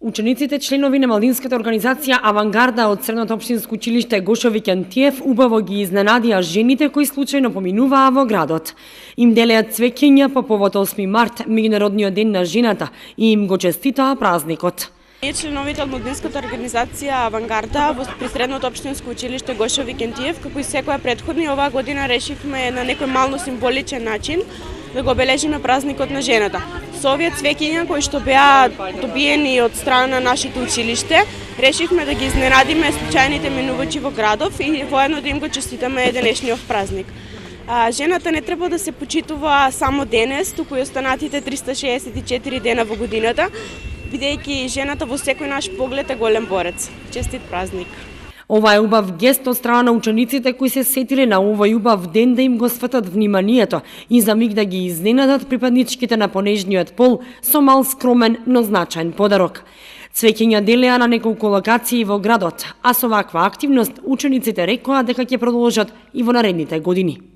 Учениците, членови на младинската организација Авангарда од Средното општинско училиште Гошо Викентиев убаво ги изненадија жените кои случајно поминуваа во градот. Им делеа цвеќиња по повод 8 март, меѓународниот ден на жената, и им го честитаа празникот. Ние, членовите од младинската организација Авангарда при Средното општинско училиште Гошо Викентиев, како и секоја претходна, оваа година решивме на некој мално символичен начин да го обележиме празникот на жената. Со овие цвеќиња кои што беа добиени од страна на нашите училиште, решивме да ги изненадиме случајните минувачи во градов и воедно да им го честитаме денешниот празник. Жената не треба да се почитува само денес, туку и останатите 364 дена во годината, бидејќи жената во секој наш поглед е голем борец. Честит празник! Ова е убав гест од страна на учениците кои се сетиле на овој убав ден да им го сватат вниманието и за миг да ги изненадат припадничките на понежниот пол со мал скромен, но значаен подарок. Цвеќиња делеа на неколку локации во градот, а со ваква активност учениците рекоа дека ќе продолжат и во наредните години.